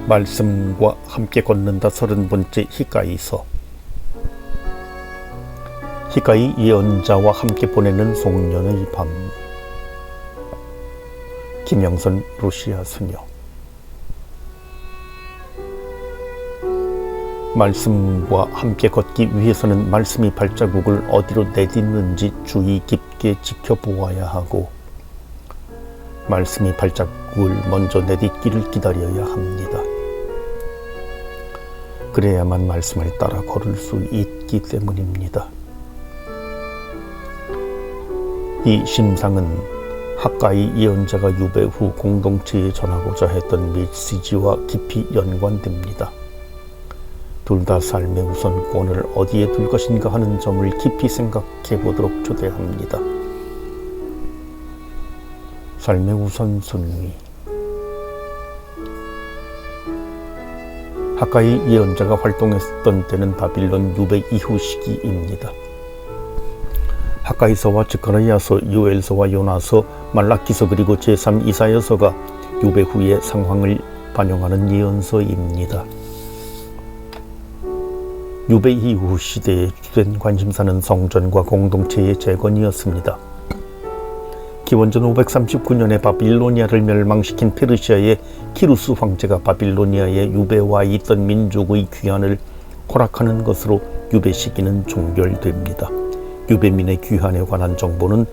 말씀과 함께 걷는다 30번째 희가이서. 희가이 예언자와 함께 보내는 송년의 밤. 김영선 루시아 수녀. 말씀과 함께 걷기 위해서는 말씀이 발자국을 어디로 내딛는지 주의 깊게 지켜보아야 하고, 말씀이 발자국을 먼저 내딛기를 기다려야 합니다. 그래야만 말씀을 따라 걸을 수 있기 때문입니다. 이 심상은 학가이 예언자가 유배 후 공동체에 전하고자 했던 메시지와 깊이 연관됩니다. 둘 다 삶의 우선권을 어디에 둘 것인가 하는 점을 깊이 생각해 보도록 초대합니다. 삶의 우선순위. 학가이 예언자가 활동했던 때는 바빌론 유배 이후 시기입니다. 학가이서와 스가랴서, 요엘서와 요나서, 말라기서 그리고 제3 이사야서가 유배 후의 상황을 반영하는 예언서입니다. 유배 이후 시대의 주된 관심사는 성전과 공동체의 재건이었습니다. 기원전 539년에 바빌로니아를 멸망시킨 페르시아의 키루스 황제가 바빌로니아에 유배와 있던 민족의 귀환을 허락하는 것으로 유배 시기는 종결됩니다. 유배민의 귀환에 관한 정보는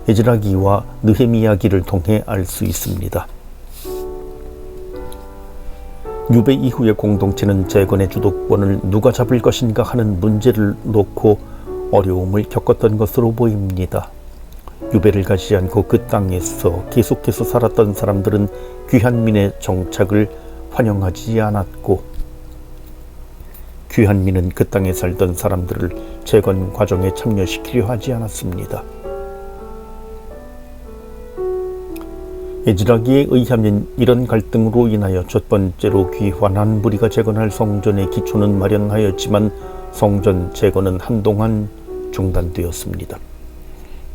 에즈라기와 느헤미야기를 통해 알 수 있습니다. 유배 이후의 공동체는 재건의 주도권을 누가 잡을 것인가 하는 문제를 놓고 어려움을 겪었던 것으로 보입니다. 유배를 가지 않고 그 땅에서 계속해서 살았던 사람들은 귀환민의 정착을 환영하지 않았고, 귀환민은 그 땅에 살던 사람들을 재건 과정에 참여시키려 하지 않았습니다. 에즈라기에 의하면 이런 갈등으로 인하여 첫 번째로 귀환한 무리가 재건할 성전의 기초는 마련하였지만 성전 재건은 한동안 중단되었습니다.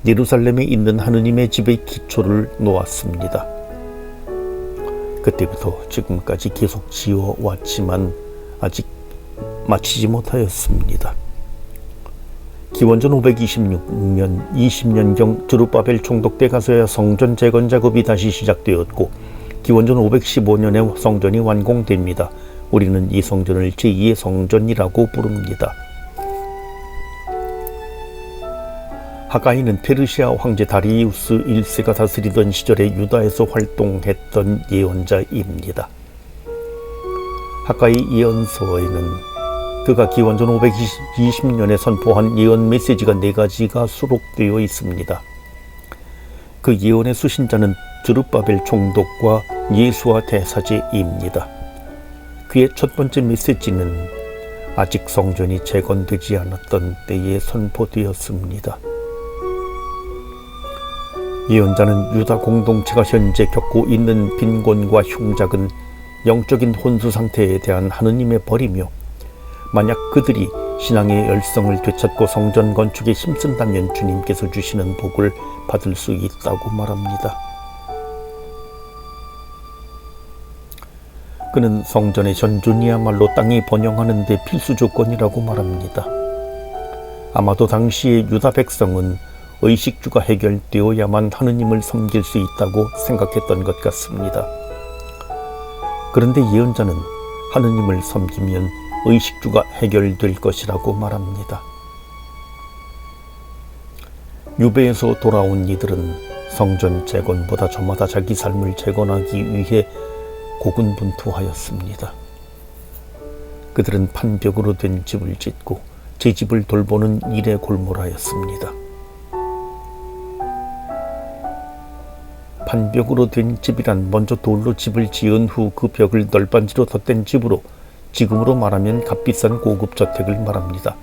예루살렘에 있는 하느님의 집의 기초를 놓았습니다. 그때부터 지금까지 계속 지어왔지만 아직 마치지 못하였습니다. 기원전 526년 20년경 드룹바벨 총독 때 가서야 성전 재건 작업이 다시 시작되었고, 기원전 515년에 성전이 완공됩니다. 우리는 이 성전을 제2의 성전이라고 부릅니다. 학가이는 페르시아 황제 다리우스 1세가 다스리던 시절에 유다에서 활동했던 예언자입니다. 학가이 예언서에는 그가 기원전 520년에 선포한 예언 메시지가 4가지가 수록되어 있습니다. 그 예언의 수신자는 드룹바벨 총독과 예수와 대사제입니다. 그의 첫 번째 메시지는 아직 성전이 재건되지 않았던 때에 선포되었습니다. 예언자는 유다 공동체가 현재 겪고 있는 빈곤과 흉작은 영적인 혼수 상태에 대한 하느님의 벌이며, 만약 그들이 신앙의 열성을 되찾고 성전 건축에 힘쓴다면 주님께서 주시는 복을 받을 수 있다고 말합니다. 그는 성전의 전준이야말로 땅이 번영하는 데 필수 조건이라고 말합니다. 아마도 당시의 유다 백성은 의식주가 해결되어야만 하느님을 섬길 수 있다고 생각했던 것 같습니다. 그런데 예언자는 하느님을 섬기면 의식주가 해결될 것이라고 말합니다. 유배에서 돌아온 이들은 성전 재건보다 저마다 자기 삶을 재건하기 위해 고군분투하였습니다. 그들은 판벽으로 된 집을 짓고 제 집을 돌보는 일에 골몰하였습니다. 판벽으로 된 집이란 먼저 돌로 집을 지은 후 그 벽을 널빤지로 덧댄 집으로 지금으로 말하면 값비싼 고급 저택을 말합니다.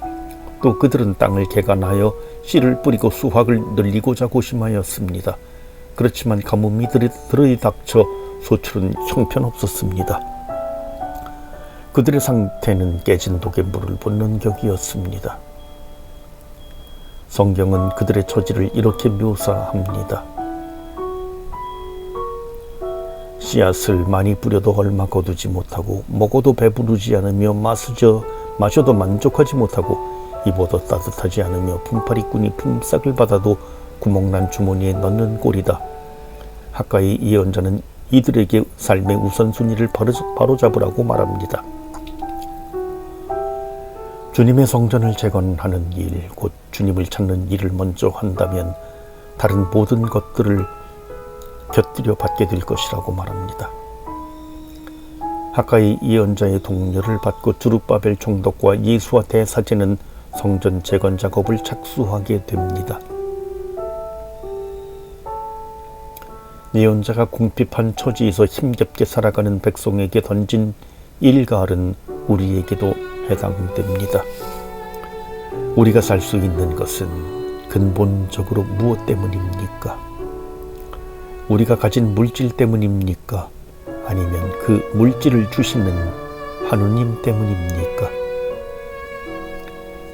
또 그들은 땅을 개간하여 씨를 뿌리고 수확을 늘리고자 고심하였습니다. 그렇지만 가뭄이 들이닥쳐 소출은 형편없었습니다. 그들의 상태는 깨진 독에 물을 붓는 격이었습니다. 성경은 그들의 처지를 이렇게 묘사합니다. 씨앗을 많이 뿌려도 얼마 거두지 못하고 먹어도 배부르지 않으며 마셔도 만족하지 못하고 입어도 따뜻하지 않으며 품팔이꾼이 품삯을 받아도 구멍난 주머니에 넣는 꼴이다. 학가의 예언자는 이들에게 삶의 우선순위를 바로잡으라고 말합니다. 주님의 성전을 재건하는 일, 곧 주님을 찾는 일을 먼저 한다면 다른 모든 것들을 곁들여 받게 될 것이라고 말합니다. 학가의 예언자의 동료를 받고 주룹바벨 총독과 예수와 대사제는 성전 재건 작업을 착수하게 됩니다. 예언자가 궁핍한 처지에서 힘겹게 살아가는 백성에게 던진 일갈은 우리에게도 해당됩니다. 우리가 살 수 있는 것은 근본적으로 무엇 때문입니까? 우리가 가진 물질 때문입니까? 아니면 그 물질을 주시는 하느님 때문입니까?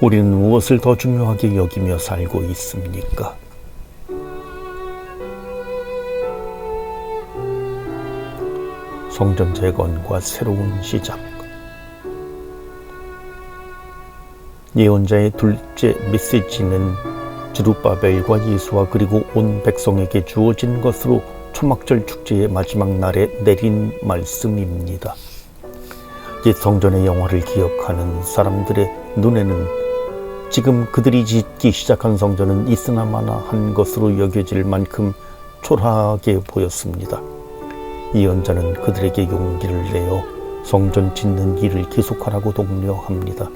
우리는 무엇을 더 중요하게 여기며 살고 있습니까? 성전 재건과 새로운 시작. 예언자의 둘째 메시지는 주룹바벨과 예수와 그리고 온 백성에게 주어진 것으로 초막절 축제의 마지막 날에 내린 말씀입니다. 옛 성전의 영화를 기억하는 사람들의 눈에는 지금 그들이 짓기 시작한 성전은 있으나마나 한 것으로 여겨질 만큼 초라하게 보였습니다. 예언자는 그들에게 용기를 내어 성전 짓는 일을 계속하라고 독려합니다.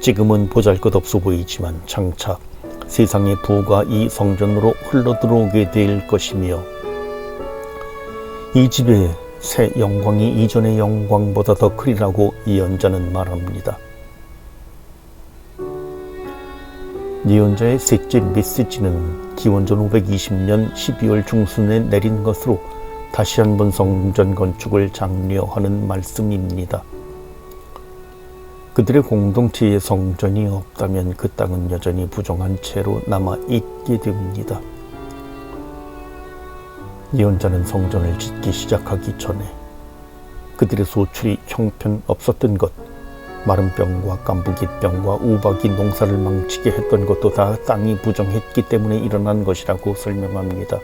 지금은 보잘것없어 보이지만 장차 세상의 부가 이 성전으로 흘러들어오게 될 것이며 이 집의 새 영광이 이전의 영광보다 더 크리라고 예언자는 말합니다. 예언자의 셋째 메시지는 기원전 520년 12월 중순에 내린 것으로 다시 한번 성전 건축을 장려하는 말씀입니다. 그들의 공동체의 성전이 없다면 그 땅은 여전히 부정한 채로 남아있게 됩니다. 예언자는 성전을 짓기 시작하기 전에 그들의 소출이 형편없었던 것, 마른 병과 깐부기병과 우박이 농사를 망치게 했던 것도 다 땅이 부정했기 때문에 일어난 것이라고 설명합니다.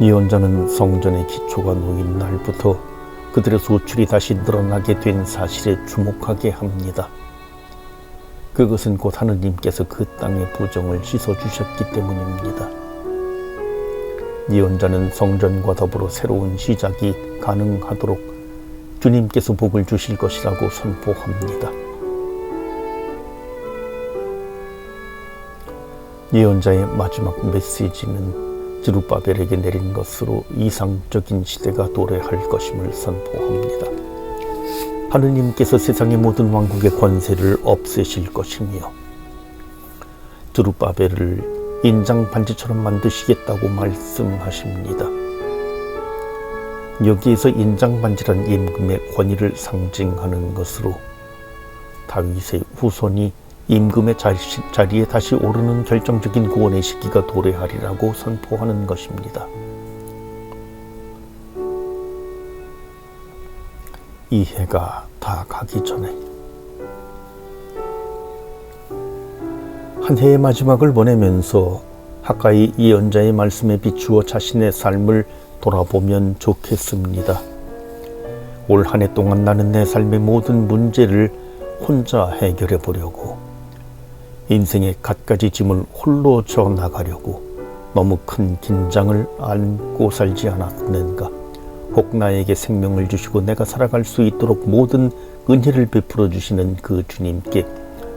예언자는 성전의 기초가 놓인 날부터 그들의 소출이 다시 늘어나게 된 사실에 주목하게 합니다. 그것은 곧 하느님께서 그 땅의 부정을 씻어주셨기 때문입니다. 예언자는 성전과 더불어 새로운 시작이 가능하도록 주님께서 복을 주실 것이라고 선포합니다. 예언자의 마지막 메시지는 주룹바벨에게 내린 것으로 이상적인 시대가 도래할 것임을 선포합니다. 하느님께서 세상의 모든 왕국의 권세를 없애실 것이며 주룹바벨을 인장 반지처럼 만드시겠다고 말씀하십니다. 여기에서 인장 반지란 임금의 권위를 상징하는 것으로 다윗의 후손이 임금의 자리에 다시 오르는 결정적인 구원의 시기가 도래하리라고 선포하는 것입니다. 이 해가 다 가기 전에 한 해의 마지막을 보내면서 학가의 예언자의 말씀에 비추어 자신의 삶을 돌아보면 좋겠습니다. 올 한 해 동안 나는 내 삶의 모든 문제를 혼자 해결해 보려고 인생의 갖가지 짐을 홀로 져 나가려고 너무 큰 긴장을 안고 살지 않았는가? 혹 나에게 생명을 주시고 내가 살아갈 수 있도록 모든 은혜를 베풀어 주시는 그 주님께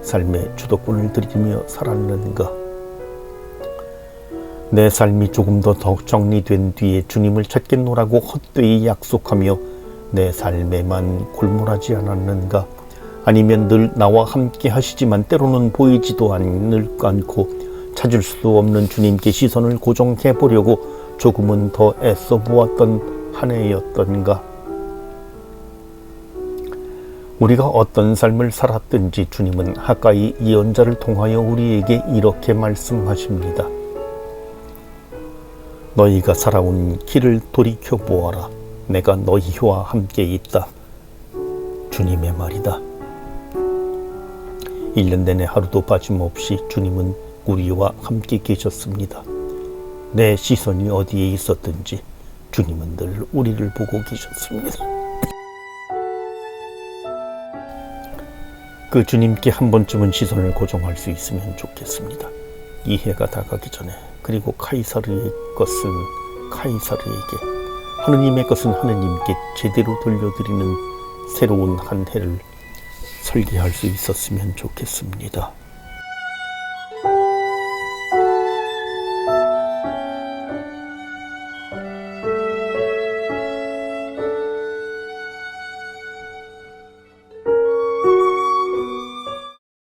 삶의 주도권을 드리며 살았는가? 내 삶이 조금 더 정리된 뒤에 주님을 찾겠노라고 헛되이 약속하며 내 삶에만 골몰하지 않았는가? 아니면 늘 나와 함께 하시지만 때로는 보이지도 않고 찾을 수 없는 주님께 시선을 고정해 보려고 조금은 더 애써 보았던 한 해였던가? 우리가 어떤 삶을 살았든지 주님은 학가의 예언자를 통하여 우리에게 이렇게 말씀하십니다. 너희가 살아온 길을 돌이켜 보아라. 내가 너희와 함께 있다. 주님의 말이다. 1년 내내 하루도 빠짐없이 주님은 우리와 함께 계셨습니다. 내 시선이 어디에 있었든지 주님은 늘 우리를 보고 계셨습니다. 그 주님께 한 번쯤은 시선을 고정할 수 있으면 좋겠습니다. 이 해가 다가기 전에, 그리고 카이사르의 것은 카이사르에게, 하느님의 것은 하느님께 제대로 돌려드리는 새로운 한 해를 설계할 수 있었으면 좋겠습니다.